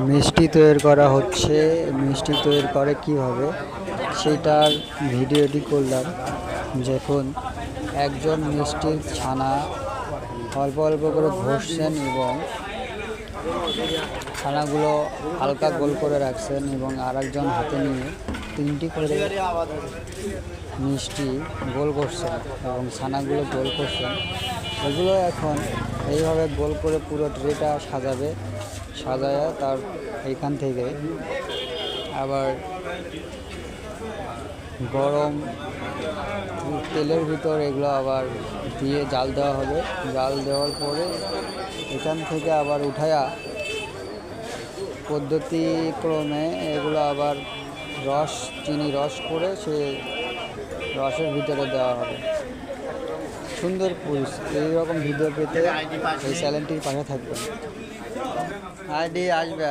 মিষ্টি তৈরি করা হচ্ছে। মিষ্টি তৈরি করে কিভাবে সেটার ভিডিওটি করলাম। যখন একজন মিষ্টির ছানা অল্প অল্প করে ঘষছেন এবং ছানাগুলো হালকা গোল করে রাখছেন এবং আরেকজন হাতে নিয়ে তিনটি করে মিষ্টি গোল করছেন এবং ছানাগুলো গোল করছেন। এগুলো এখন এইভাবে গোল করে পুরো ট্রেটা সাজাবে। সাজায়া তার এইখান থেকে আবার গরম তেলের ভিতর এগুলো আবার দিয়ে জাল দেওয়া হবে। জাল দেওয়ার পরে এখান থেকে আবার উঠায়া পদ্ধতিক্রমে এগুলো আবার চিনি রস করে সে রসের ভিতরে দেওয়া হবে। সুন্দর এইরকম ভিডিও পেতে এই চ্যানেলটির পাশে থাকবেন। আইডি আসবে।